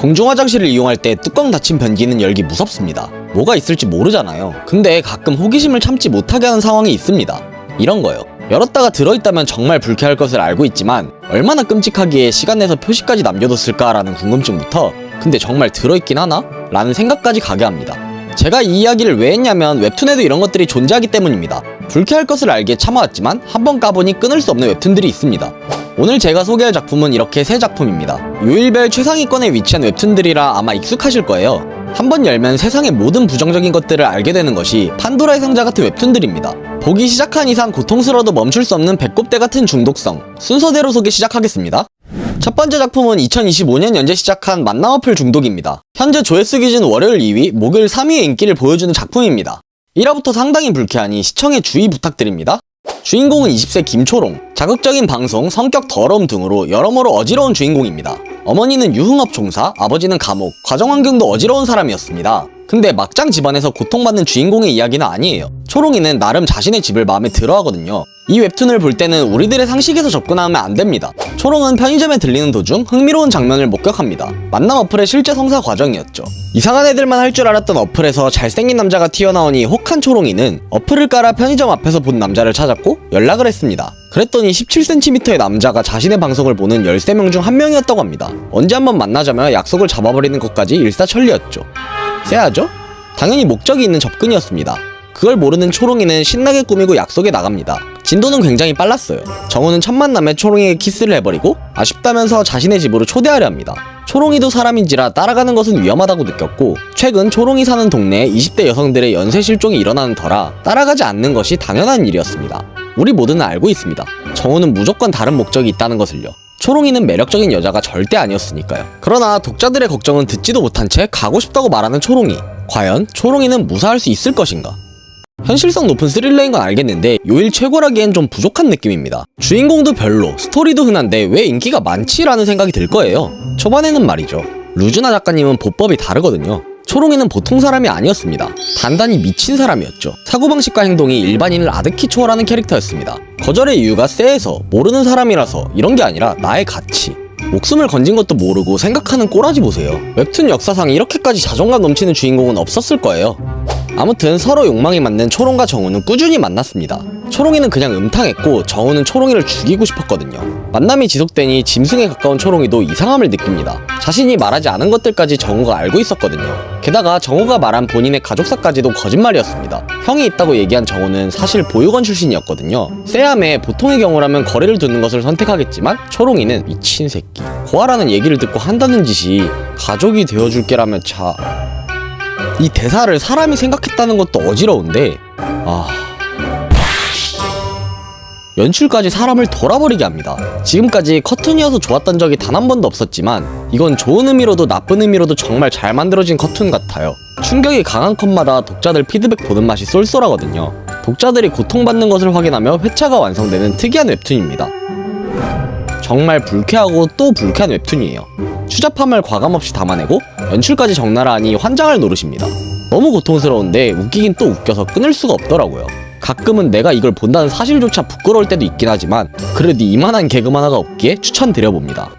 공중화장실을 이용할 때 뚜껑 닫힌 변기는 열기 무섭습니다. 뭐가 있을지 모르잖아요. 근데 가끔 호기심을 참지 못하게 하는 상황이 있습니다. 이런 거요. 열었다가 들어있다면 정말 불쾌할 것을 알고 있지만 얼마나 끔찍하기에 시간 내서 표시까지 남겨뒀을까라는 궁금증부터 근데 정말 들어있긴 하나? 라는 생각까지 가게 합니다. 제가 이 이야기를 왜 했냐면 웹툰에도 이런 것들이 존재하기 때문입니다. 불쾌할 것을 알기에 참아왔지만 한번 까보니 끊을 수 없는 웹툰들이 있습니다. 오늘 제가 소개할 작품은 이렇게 3작품입니다. 요일별 최상위권에 위치한 웹툰들이라 아마 익숙하실 거예요. 한번 열면 세상의 모든 부정적인 것들을 알게 되는 것이 판도라의 상자 같은 웹툰들입니다. 보기 시작한 이상 고통스러워도 멈출 수 없는 배꼽대 같은 중독성. 순서대로 소개 시작하겠습니다. 첫 번째 작품은 2025년 연재 시작한 만남 어플 중독입니다. 현재 조회수 기준 월요일 2위, 목요일 3위의 인기를 보여주는 작품입니다. 1화부터 상당히 불쾌하니 시청에 주의 부탁드립니다. 주인공은 20세 김초롱. 자극적인 방송, 성격 더러움 등으로 여러모로 어지러운 주인공입니다. 어머니는 유흥업 종사, 아버지는 감옥, 가정환경도 어지러운 사람이었습니다. 근데 막장 집안에서 고통받는 주인공의 이야기는 아니에요. 초롱이는 나름 자신의 집을 마음에 들어하거든요. 이 웹툰을 볼 때는 우리들의 상식에서 접근하면 안 됩니다. 초롱은 편의점에 들리는 도중 흥미로운 장면을 목격합니다. 만남 어플의 실제 성사 과정이었죠. 이상한 애들만 할 줄 알았던 어플에서 잘생긴 남자가 튀어나오니 혹한 초롱이는 어플을 깔아 편의점 앞에서 본 남자를 찾았고 연락을 했습니다. 그랬더니 17cm의 남자가 자신의 방송을 보는 13명 중 한 명이었다고 합니다. 언제 한번 만나자며 약속을 잡아버리는 것까지 일사천리였죠. 쎄하죠? 당연히 목적이 있는 접근이었습니다. 그걸 모르는 초롱이는 신나게 꾸미고 약속에 나갑니다. 진도는 굉장히 빨랐어요. 정우는 첫 만남에 초롱이에게 키스를 해버리고 아쉽다면서 자신의 집으로 초대하려 합니다. 초롱이도 사람인지라 따라가는 것은 위험하다고 느꼈고 최근 초롱이 사는 동네에 20대 여성들의 연쇄 실종이 일어나는 터라 따라가지 않는 것이 당연한 일이었습니다. 우리 모두는 알고 있습니다. 정우는 무조건 다른 목적이 있다는 것을요. 초롱이는 매력적인 여자가 절대 아니었으니까요. 그러나 독자들의 걱정은 듣지도 못한 채 가고 싶다고 말하는 초롱이. 과연 초롱이는 무사할 수 있을 것인가? 현실성 높은 스릴러인 건 알겠는데 요일 최고라기엔 좀 부족한 느낌입니다. 주인공도 별로, 스토리도 흔한데 왜 인기가 많지라는 생각이 들 거예요. 초반에는 말이죠. 루즈나 작가님은 보법이 다르거든요. 초롱이는 보통 사람이 아니었습니다. 단단히 미친 사람이었죠. 사고방식과 행동이 일반인을 아득히 초월하는 캐릭터였습니다. 거절의 이유가 쎄해서, 모르는 사람이라서 이런 게 아니라 나의 가치. 목숨을 건진 것도 모르고 생각하는 꼬라지 보세요. 웹툰 역사상 이렇게까지 자존감 넘치는 주인공은 없었을 거예요. 아무튼 서로 욕망이 맞는 초롱과 정우는 꾸준히 만났습니다. 초롱이는 그냥 음탕했고 정우는 초롱이를 죽이고 싶었거든요. 만남이 지속되니 짐승에 가까운 초롱이도 이상함을 느낍니다. 자신이 말하지 않은 것들까지 정우가 알고 있었거든요. 게다가 정우가 말한 본인의 가족사까지도 거짓말이었습니다. 형이 있다고 얘기한 정우는 사실 보육원 출신이었거든요. 쎄함에 보통의 경우라면 거리를 두는 것을 선택하겠지만 초롱이는 미친 새끼. 고아라는 얘기를 듣고 한다는 짓이 가족이 되어줄게라며 이 대사를 사람이 생각했다는 것도 어지러운데 연출까지 사람을 돌아버리게 합니다. 지금까지 커툰이어서 좋았던 적이 단 한 번도 없었지만 이건 좋은 의미로도 나쁜 의미로도 정말 잘 만들어진 커툰 같아요. 충격이 강한 컷마다 독자들 피드백 보는 맛이 쏠쏠하거든요. 독자들이 고통받는 것을 확인하며 회차가 완성되는 특이한 웹툰입니다. 정말 불쾌하고 또 불쾌한 웹툰이에요. 추잡함을 과감없이 담아내고 연출까지 적나라하니 환장할 노릇입니다. 너무 고통스러운데 웃기긴 또 웃겨서 끊을 수가 없더라고요. 가끔은 내가 이걸 본다는 사실조차 부끄러울 때도 있긴 하지만 그래도 이만한 개그 만화가 없기에 추천드려봅니다.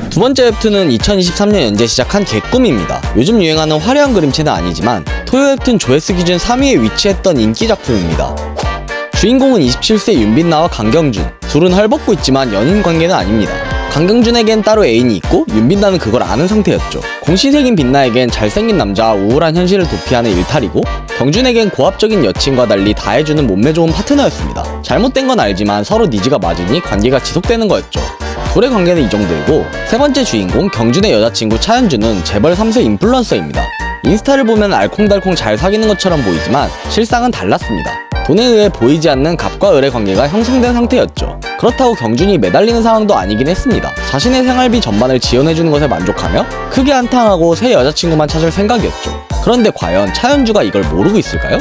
두 번째 웹툰은 2023년 연재 시작한 개꿈입니다. 요즘 유행하는 화려한 그림체는 아니지만 토요 웹툰 조회수 기준 3위에 위치했던 인기 작품입니다. 주인공은 27세 윤빛나와 강경준. 둘은 헐벗고 있지만 연인 관계는 아닙니다. 강경준에겐 따로 애인이 있고 윤빛나는 그걸 아는 상태였죠. 공시생인 빛나에겐 잘생긴 남자와 우울한 현실을 도피하는 일탈이고 경준에겐 고압적인 여친과 달리 다 해주는 몸매 좋은 파트너였습니다. 잘못된 건 알지만 서로 니즈가 맞으니 관계가 지속되는 거였죠. 둘의 관계는 이 정도이고 세 번째 주인공 경준의 여자친구 차현주는 재벌 3세 인플루언서입니다. 인스타를 보면 알콩달콩 잘 사귀는 것처럼 보이지만 실상은 달랐습니다. 돈에 의해 보이지 않는 갑과 을의 관계가 형성된 상태였죠. 그렇다고 경준이 매달리는 상황도 아니긴 했습니다. 자신의 생활비 전반을 지원해주는 것에 만족하며 크게 한탕하고 새 여자친구만 찾을 생각이었죠. 그런데 과연 차현주가 이걸 모르고 있을까요?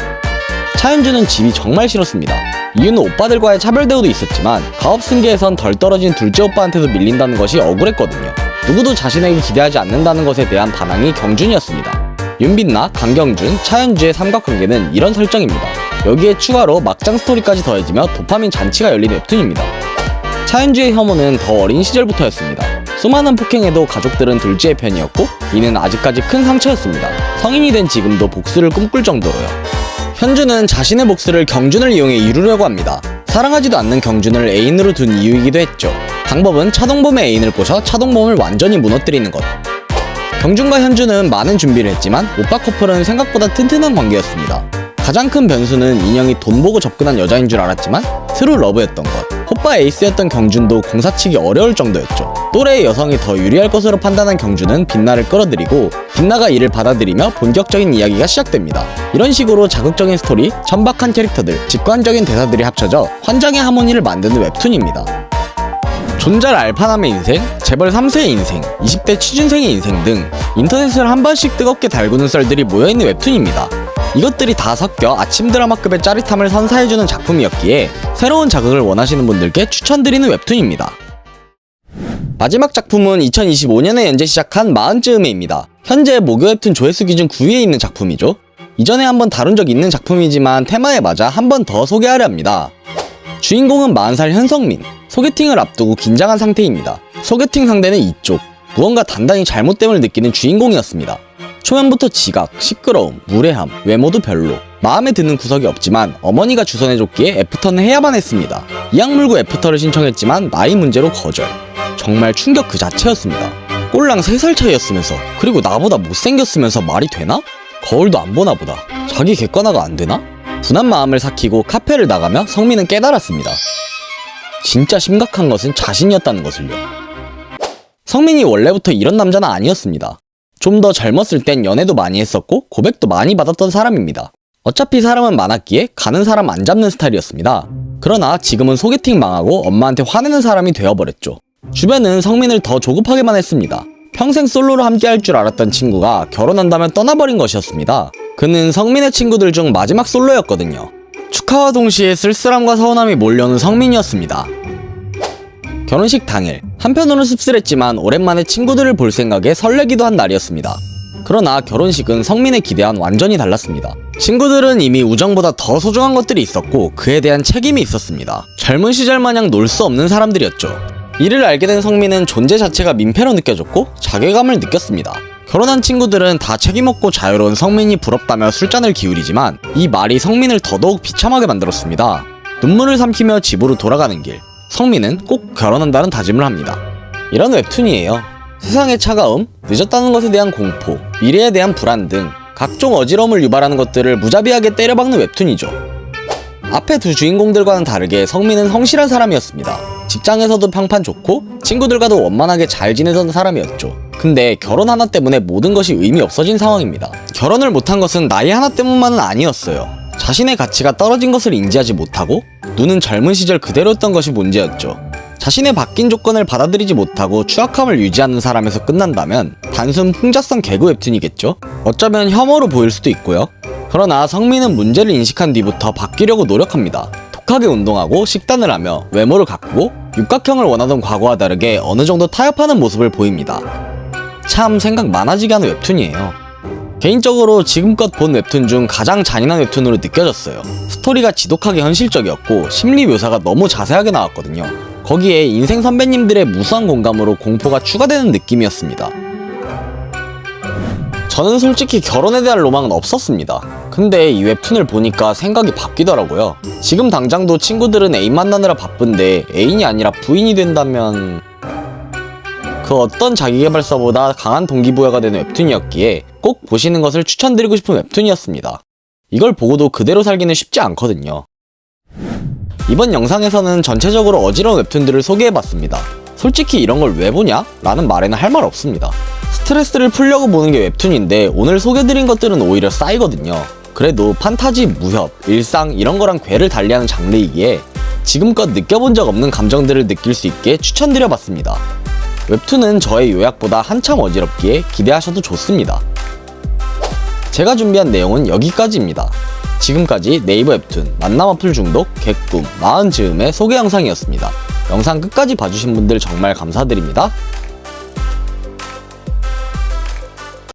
차현주는 집이 정말 싫었습니다. 이유는 오빠들과의 차별 대우도 있었지만 가업 승계에선 덜 떨어진 둘째 오빠한테도 밀린다는 것이 억울했거든요. 누구도 자신에게 기대하지 않는다는 것에 대한 반항이 경준이었습니다. 윤빛나, 강경준, 차현주의 삼각관계는 이런 설정입니다. 여기에 추가로 막장 스토리까지 더해지며 도파민 잔치가 열린 웹툰입니다. 차현주의 혐오는 더 어린 시절부터였습니다. 수많은 폭행에도 가족들은 둘째의 편이었고 이는 아직까지 큰 상처였습니다. 성인이 된 지금도 복수를 꿈꿀 정도로요. 현주는 자신의 복수를 경준을 이용해 이루려고 합니다. 사랑하지도 않는 경준을 애인으로 둔 이유이기도 했죠. 방법은 차동범의 애인을 꼬셔 차동범을 완전히 무너뜨리는 것. 경준과 현주는 많은 준비를 했지만 오빠 커플은 생각보다 튼튼한 관계였습니다. 가장 큰 변수는 인형이 돈 보고 접근한 여자인 줄 알았지만 트루 러브였던 것. 호빠 에이스였던 경준도 공사치기 어려울 정도였죠. 또래의 여성이 더 유리할 것으로 판단한 경준은 빛나를 끌어들이고 빛나가 이를 받아들이며 본격적인 이야기가 시작됩니다. 이런 식으로 자극적인 스토리, 천박한 캐릭터들, 직관적인 대사들이 합쳐져 환장의 하모니를 만드는 웹툰입니다. 존잘 알파남의 인생, 재벌 3세의 인생, 20대 취준생의 인생 등 인터넷을 한 번씩 뜨겁게 달구는 썰들이 모여있는 웹툰입니다. 이것들이 다 섞여 아침 드라마급의 짜릿함을 선사해주는 작품이었기에 새로운 자극을 원하시는 분들께 추천드리는 웹툰입니다. 마지막 작품은 2025년에 연재 시작한 마흔쯤에입니다. 현재 모교 웹툰 조회수 기준 9위에 있는 작품이죠. 이전에 한번 다룬 적 있는 작품이지만 테마에 맞아 한 번 더 소개하려 합니다. 주인공은 40살 현성민. 소개팅을 앞두고 긴장한 상태입니다. 소개팅 상대는 이쪽. 무언가 단단히 잘못됨을 느끼는 주인공이었습니다. 초면부터 지각, 시끄러움, 무례함, 외모도 별로. 마음에 드는 구석이 없지만 어머니가 주선해줬기에 애프터는 해야만 했습니다. 이악 물고 애프터를 신청했지만 나이 문제로 거절. 정말 충격 그 자체였습니다. 꼴랑 3살 차이였으면서 그리고 나보다 못생겼으면서 말이 되나? 거울도 안 보나 보다. 자기 객관화가 안 되나? 분한 마음을 삭히고 카페를 나가며 성민은 깨달았습니다. 진짜 심각한 것은 자신이었다는 것을요. 성민이 원래부터 이런 남자는 아니었습니다. 좀 더 젊었을 땐 연애도 많이 했었고 고백도 많이 받았던 사람입니다. 어차피 사람은 많았기에 가는 사람 안 잡는 스타일이었습니다. 그러나 지금은 소개팅 망하고 엄마한테 화내는 사람이 되어버렸죠. 주변은 성민을 더 조급하게만 했습니다. 평생 솔로로 함께할 줄 알았던 친구가 결혼한다면 떠나버린 것이었습니다. 그는 성민의 친구들 중 마지막 솔로였거든요. 축하와 동시에 쓸쓸함과 서운함이 몰려오는 성민이었습니다. 결혼식 당일, 한편으로는 씁쓸했지만 오랜만에 친구들을 볼 생각에 설레기도 한 날이었습니다. 그러나 결혼식은 성민의 기대와는 완전히 달랐습니다. 친구들은 이미 우정보다 더 소중한 것들이 있었고 그에 대한 책임이 있었습니다. 젊은 시절 마냥 놀 수 없는 사람들이었죠. 이를 알게 된 성민은 존재 자체가 민폐로 느껴졌고 자괴감을 느꼈습니다. 결혼한 친구들은 다 책임없고 자유로운 성민이 부럽다며 술잔을 기울이지만 이 말이 성민을 더더욱 비참하게 만들었습니다. 눈물을 삼키며 집으로 돌아가는 길, 성민은 꼭 결혼한다는 다짐을 합니다. 이런 웹툰이에요. 세상의 차가움, 늦었다는 것에 대한 공포, 미래에 대한 불안 등 각종 어지러움을 유발하는 것들을 무자비하게 때려박는 웹툰이죠. 앞에 두 주인공들과는 다르게 성민은 성실한 사람이었습니다. 직장에서도 평판 좋고 친구들과도 원만하게 잘 지내던 사람이었죠. 근데 결혼 하나 때문에 모든 것이 의미 없어진 상황입니다. 결혼을 못한 것은 나이 하나 때문만은 아니었어요. 자신의 가치가 떨어진 것을 인지하지 못하고 눈은 젊은 시절 그대로였던 것이 문제였죠. 자신의 바뀐 조건을 받아들이지 못하고 추악함을 유지하는 사람에서 끝난다면 단순 풍자성 개그 웹툰이겠죠? 어쩌면 혐오로 보일 수도 있고요. 그러나 성민은 문제를 인식한 뒤부터 바뀌려고 노력합니다. 독하게 운동하고 식단을 하며 외모를 가꾸고 육각형을 원하던 과거와 다르게 어느 정도 타협하는 모습을 보입니다. 참 생각 많아지게 하는 웹툰이에요. 개인적으로 지금껏 본 웹툰 중 가장 잔인한 웹툰으로 느껴졌어요. 스토리가 지독하게 현실적이었고 심리 묘사가 너무 자세하게 나왔거든요. 거기에 인생 선배님들의 무수한 공감으로 공포가 추가되는 느낌이었습니다. 저는 솔직히 결혼에 대한 로망은 없었습니다. 근데 이 웹툰을 보니까 생각이 바뀌더라고요. 지금 당장도 친구들은 애인 만나느라 바쁜데 애인이 아니라 부인이 된다면 그 어떤 자기계발서보다 강한 동기부여가 되는 웹툰이었기에 꼭 보시는 것을 추천드리고 싶은 웹툰이었습니다. 이걸 보고도 그대로 살기는 쉽지 않거든요. 이번 영상에서는 전체적으로 어지러운 웹툰들을 소개해봤습니다. 솔직히 이런 걸 왜 보냐? 라는 말에는 할 말 없습니다. 스트레스를 풀려고 보는 게 웹툰인데 오늘 소개드린 것들은 오히려 쌓이거든요. 그래도 판타지, 무협, 일상 이런 거랑 궤를 달리하는 장르이기에 지금껏 느껴본 적 없는 감정들을 느낄 수 있게 추천드려봤습니다. 웹툰은 저의 요약보다 한참 어지럽기에 기대하셔도 좋습니다. 제가 준비한 내용은 여기까지입니다. 지금까지 네이버 웹툰 만남 어플 중독 개꿈 마흔 즈음의 소개 영상이었습니다. 영상 끝까지 봐주신 분들 정말 감사드립니다.